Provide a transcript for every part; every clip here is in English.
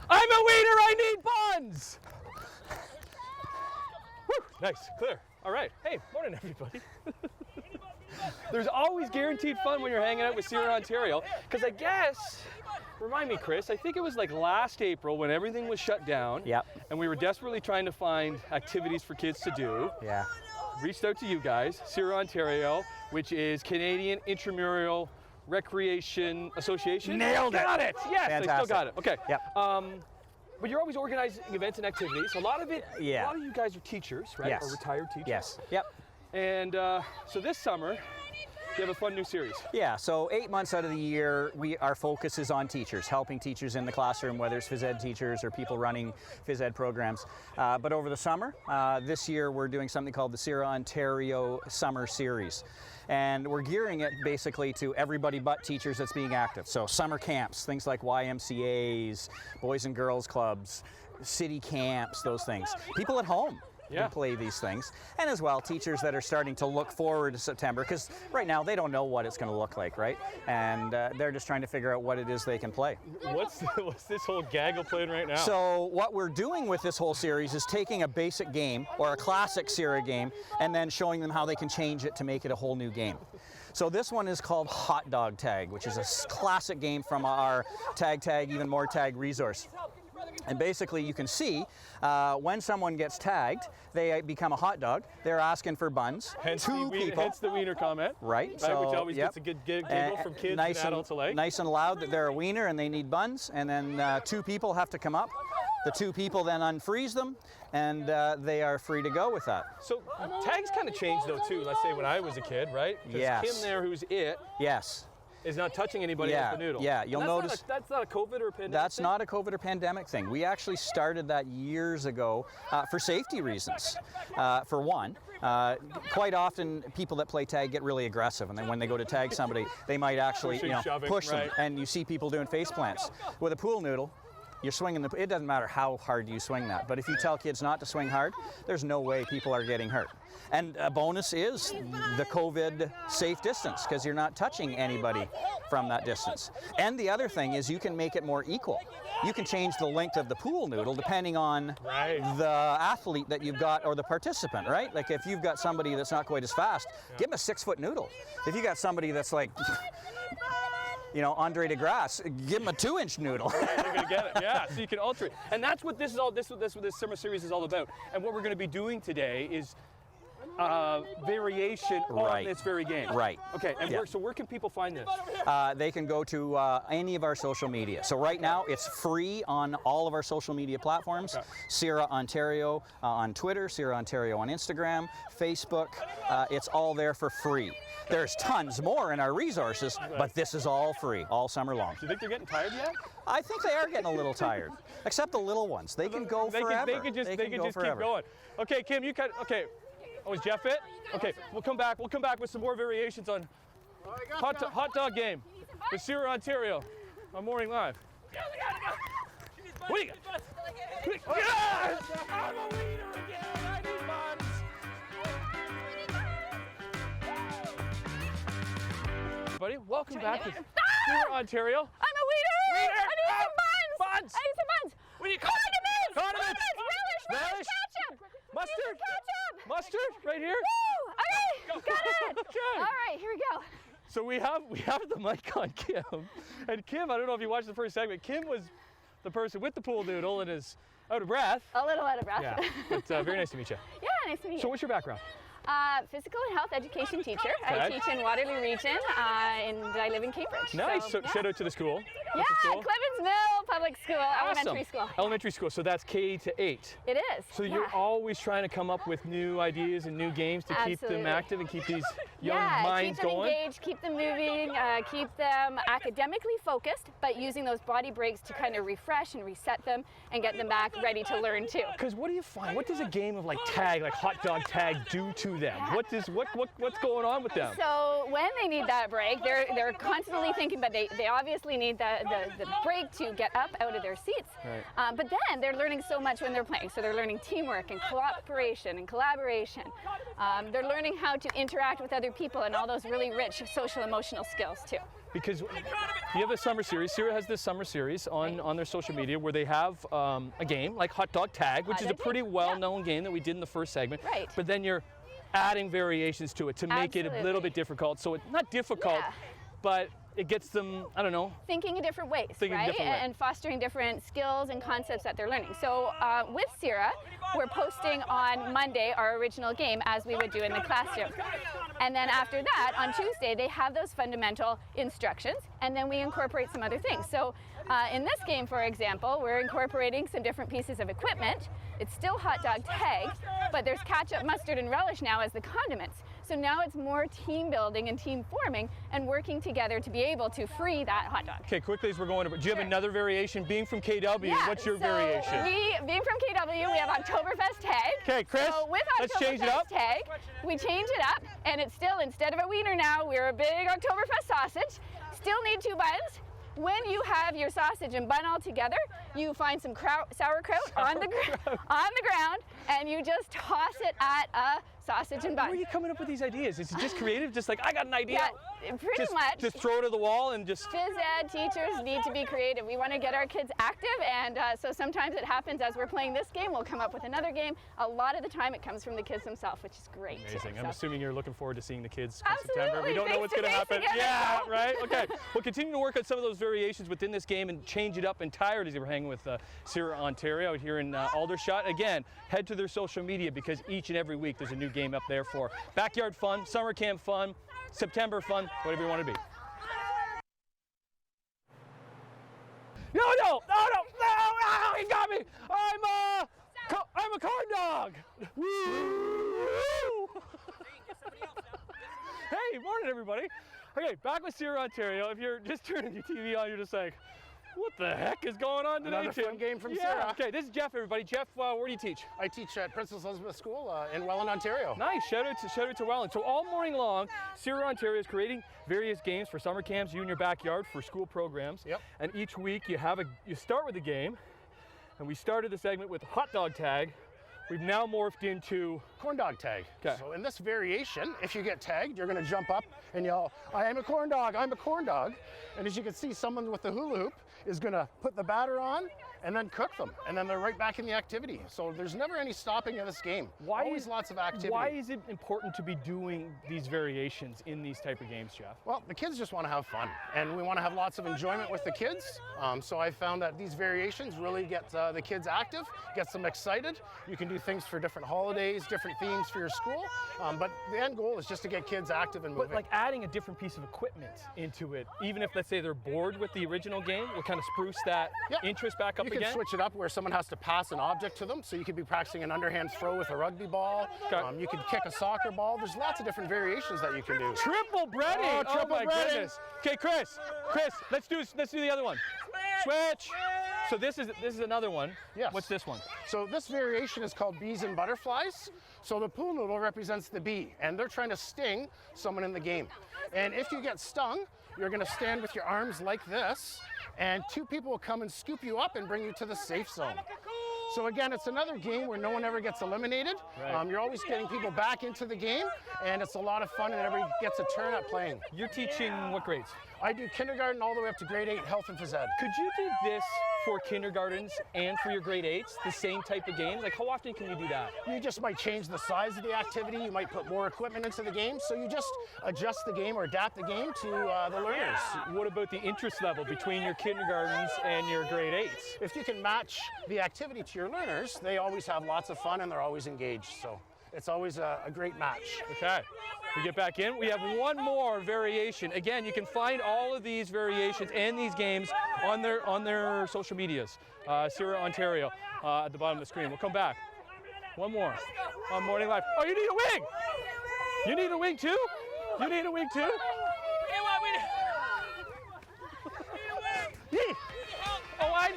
I'm a wiener, I need buns! Whew, nice, clear. All right, hey, morning everybody. There's always guaranteed fun when you're hanging out with Cira Ontario, because I guess, remind me Chris, I think it was like last April when everything was shut down. Yep. And we were desperately trying to find activities for kids to do. Yeah. Reached out to you guys, Cira Ontario, which is Canadian Intramural Recreation Association. Nailed it. Got it. Yes, Fantastic. I still got it. Okay. Yep. But you're always organizing events and activities. A lot of it. Yeah. A lot of you guys are teachers, right? Yes. Or retired teachers. Yes. Yep. And so this summer, you have a fun new series. Yeah, so 8 months out of the year, our focus is on teachers, helping teachers in the classroom, whether it's phys ed teachers or people running phys ed programs. But over the summer, this year we're doing something called the Cira Ontario Summer Series. And we're gearing it basically to everybody but teachers that's being active. So summer camps, things like YMCAs, Boys and Girls Clubs, city camps, those things. People at home. Yeah. Can play these things, and as well teachers that are starting to look forward to September, because right now they don't know what it's going to look like, right? And they're just trying to figure out what it is they can play. What's this whole gaggle playing right now? So what we're doing with this whole series is taking a basic game or a classic Cira game and then showing them how they can change it to make it a whole new game. So this one is called Hot Dog Tag, which is a classic game from our Tag, Even More Tag resource. And basically you can see when someone gets tagged, they become a hot dog. They're asking for buns. Hence Two people. Hence the wiener comment. Right. So, which always gets a good giggle from kids and adults alike. Nice and loud that they're a wiener and they need buns. And then two people have to come up. The two people then unfreeze them, and they are free to go with that. So tags kind of changed though too. Let's say when I was a kid, right? Yes. Kim there, who's it, Yes. is not touching anybody Yeah, with the noodle. yeah, you'll notice- That's not a COVID or a pandemic That's thing? not a COVID or pandemic thing. We actually started that years ago for safety reasons. For one, quite often people that play tag get really aggressive, and then when they go to tag somebody, they might actually Shoving, push them. right. And you see people doing face plants. With a pool noodle, you're swinging it doesn't matter how hard you swing that, but if you tell kids not to swing hard, there's no way people are getting hurt. And a bonus is the COVID safe distance, because you're not touching anybody from that distance. And the other thing is you can make it more equal. You can change the length of the pool noodle depending on the athlete that you've got or the participant, right? Like if you've got somebody that's not quite as fast, give them a 6-foot noodle. If you got somebody that's like, Andre DeGrasse, give him a 2-inch noodle. Right, they're gonna get it. Yeah, so you can alter it. And that's what this summer series is all about. And what we're gonna be doing today is variation on this very game. Right. Okay, and so where can people find this? They can go to any of our social media. So right now it's free on all of our social media platforms. Okay. Cira Ontario on Twitter, Cira Ontario on Instagram, Facebook. It's all there for free. There's tons more in our resources, but this is all free, all summer long. Do you think they're getting tired yet? I think they are getting a little tired, except the little ones. They can go forever. They can just keep going. Okay, Kim, you can. Okay. Oh, is Jeff it? Okay, we'll come back. We'll come back with some more variations on hot dog game with Cira Ontario on Morning Live. What do you got? Yes! I'm a wiener again. I need buns. Everybody, welcome back to Cira Ontario. I'm a wiener! Wiener! I need some buns! Buns! I need some buns! What do you Condiments! Condiments! Relish! Ketchup! Mustard! Ketchup! Mustard right here. Woo! Okay, got it! Okay. All right, here we go. So we have the mic on Kim, and Kim, I don't know if you watched the first segment. Kim was the person with the pool noodle and is out of breath. A little out of breath. Yeah, but very nice to meet you. Yeah, nice to meet you. So what's your background? Physical and health education teacher. I teach in Waterloo Region, and I live in Cambridge. Nice. So yeah. shout out to the school. Yeah, Clemens Mill Public School, elementary school. Elementary school. So that's K to 8. It is. So you're always trying to come up with new ideas and new games to keep them active and keep these young minds keep them going. engaged, keep them moving, keep them academically focused, but using those body breaks to kind of refresh and reset them and get them back ready to learn too. Because what do you find? What does a game of like tag, like hot dog tag, do to to them? What's going on with them? So when they need that break, they're constantly thinking, but they obviously need the break to get up out of their seats. Right. But then they're learning so much when they're playing. So they're learning teamwork and cooperation and collaboration. They're learning how to interact with other people and all those really rich social emotional skills too. Because you have a summer series. Cira has this summer series on their social media where they have a game like Hot Dog Tag, which is a pretty well-known game that we did in the first segment. Right. But then you're adding variations to it to make it a little bit difficult. So it's not difficult, but it gets them, I don't know. Thinking in different ways, right? And fostering different skills and concepts that they're learning. So with Cira, we're posting on Monday our original game as we would do in the classroom. And then after that, on Tuesday, they have those fundamental instructions, and then we incorporate some other things. So in this game, for example, we're incorporating some different pieces of equipment. It's still Hot Dog Tag, but there's ketchup, mustard, and relish now as the condiments. So now it's more team building and team forming and working together to be able to free that hot dog. Okay, quickly as we're going over, do you have another variation? Being from KW, what's your variation? Being from KW, we have Oktoberfest Tag. Okay, Chris, so with let's change it up. Tag, we change it up, and it's still, instead of a wiener now, we're a big Oktoberfest sausage. Still need 2 buns. When you have your sausage and bun all together, you find some sauerkraut on the ground, and you just toss it at a sausage and bun. Where are you coming up with these ideas? Is it just creative? Just like, I got an idea? Yeah, pretty much. Just throw it at the wall and just... Phys ed teachers need to be creative. We want to get our kids active, and so sometimes it happens as we're playing this game, we'll come up with another game. A lot of the time it comes from the kids themselves, which is great. Amazing. Too, I'm assuming you're looking forward to seeing the kids come Absolutely. September. We don't know what's going to happen. Together. Yeah, right? Okay. We'll continue to work on some of those variations within this game and change it up entirely. We're hanging with Cira Ontario out here in Aldershot. Again, head to their social media because each and every week there's a new game up there for backyard fun, summer camp fun, September fun, whatever you want to be. No, he got me. I'm a corn dog. Hey, morning everybody. Okay, back with Cira Ontario. If you're just turning your TV on, you're just like, what the heck is going on today, Another Tim? fun game from Cira. Okay, this is Jeff, everybody. Jeff, where do you teach? I teach at Princess Elizabeth School in Bolen, Ontario. Nice, shout out to Welland. So all morning long, Cira Ontario is creating various games for summer camps, you in your backyard, for school programs. Yep. And each week you start with a game, and we started the segment with Hot Dog Tag. We've now morphed into Corn Dog Tag. Okay. So in this variation, if you get tagged, you're going to jump up and yell, I am a corn dog, I'm a corn dog. And as you can see, someone with the hula hoop is going to put the batter on and then cook them. And then they're right back in the activity. So there's never any stopping in this game. Always lots of activity. Why is it important to be doing these variations in these type of games, Jeff? Well, the kids just want to have fun, and we want to have lots of enjoyment with the kids. So I found that these variations really get the kids active, gets them excited. You can do things for different holidays, different themes for your school, but the end goal is just to get kids active and moving. But like adding a different piece of equipment into it, even if let's say they're bored with the original game, will kind of spruce that interest back up again? You can switch it up where someone has to pass an object to them, so you could be practicing an underhand throw with a rugby ball. Okay. You could kick a soccer ball. There's lots of different variations that you can do. Triple breading! Oh, triple my breading. goodness. Okay, Chris, let's do the other one. Switch! So this is another one. Yes. What's this one? So this variation is called bees and butterflies. So the pool noodle represents the bee, and they're trying to sting someone in the game. And if you get stung, you're going to stand with your arms like this, and 2 people will come and scoop you up and bring you to the safe zone. So again, it's another game where no one ever gets eliminated. Right. You're always getting people back into the game, and it's a lot of fun, and everybody gets a turn at playing. You're teaching what grades? I do kindergarten all the way up to grade 8 health and phys ed. Could you do this for kindergartens and for your grade 8s, the same type of games? Like how often can you do that? You just might change the size of the activity. You might put more equipment into the game. So you just adjust the game or adapt the game to the learners. What about the interest level between your kindergartens and your grade 8s? If you can match the activity to your learners, they always have lots of fun and they're always engaged. So it's always a great match. Okay, we get back in. We have one more variation. Again, you can find all of these variations and these games on their social medias. Cira Ontario at the bottom of the screen. We'll come back. One more on Morning Live. Oh, you need a wing! You need a wing too? You need a wing too? Oh, I.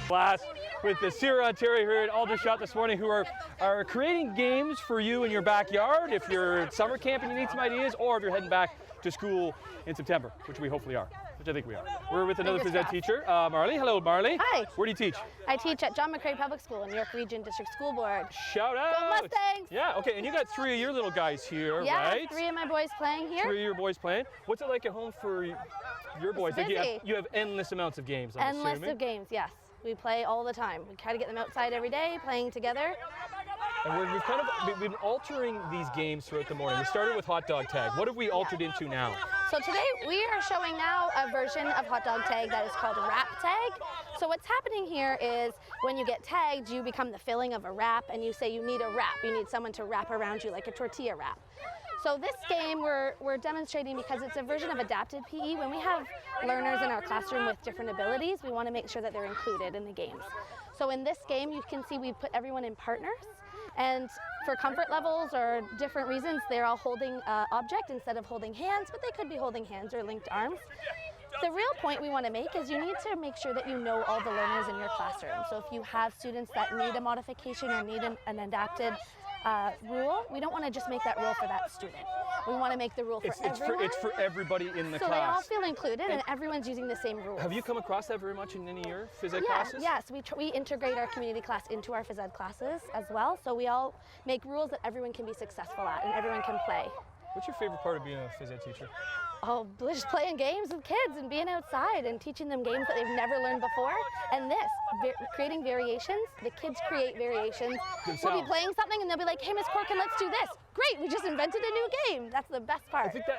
Last. with the Cira Ontario here at Aldershot this morning, who are creating games for you in your backyard if you're at summer camp and you need some ideas, or if you're heading back to school in September, which we hopefully are, which I think we are. We're with another phys ed teacher, Marley. Hello, Marley. Hi. Where do you teach? I teach at John McCrae Public School in York Region District School Board. Shout out. Go Mustangs! Yeah, okay, and you got 3 of your little guys here, yeah, right? 3 of my boys playing here. 3 of your boys playing. What's it like at home for your boys? Like busy. you have endless amounts of games, I'm Endless assuming. of games, yes. We play all the time. We try to get them outside every day, playing together. And we've been altering these games throughout the morning. We started with hot dog tag. What have we altered into now? So today we are showing now a version of hot dog tag that is called wrap tag. So what's happening here is when you get tagged, you become the filling of a wrap, and you say you need a wrap. You need someone to wrap around you like a tortilla wrap. So this game we're demonstrating because it's a version of adapted PE. When we have learners in our classroom with different abilities, we want to make sure that they're included in the games. So in this game, you can see we've put everyone in partners. And for comfort levels or different reasons, they're all holding an object instead of holding hands, but they could be holding hands or linked arms. The real point we want to make is you need to make sure that you know all the learners in your classroom. So if you have students that need a modification or need an adapted rule, we don't want to just make that rule for that student. We want to make the rule for everyone. It's for everybody in the so class. they all feel included and everyone's using the same rules. Have you come across that very much in any of your phys ed classes? Yes, we integrate our community class into our phys ed classes as well. So we all make rules that everyone can be successful at and everyone can play. What's your favorite part of being a phys ed teacher? Oh, just playing games with kids and being outside and teaching them games that they've never learned before. And creating variations. The kids create variations. We'll be playing something and they'll be like, hey, Miss Corkin, let's do this. Great, we just invented a new game. That's the best part. I think that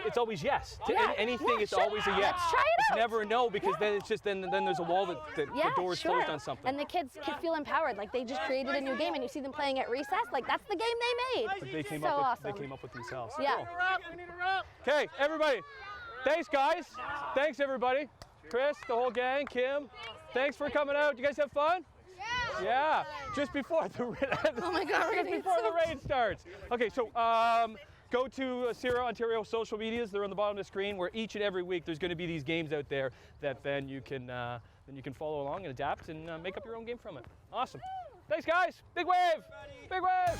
it's always yes. To anything, it's sure. always a yes. Let's try it out. It's never a no, because then it's just then there's a wall that the door is closed on something. And the kids can feel empowered, like they just created a new game and you see them playing at recess, like that's the game they made. But they came up with themselves. Yeah. Cool. Okay, everybody. Thanks, guys. Thanks, everybody. Chris, the whole gang, Kim. Thanks for coming out. You guys have fun? Yeah. Just before the oh my God, we're gonna before the rain starts. Okay, so go to Cira Ontario social medias. They're on the bottom of the screen, where each and every week there's going to be these games out there that then you can follow along and adapt and make up your own game from it. Awesome. Thanks, guys. Big wave. Big wave.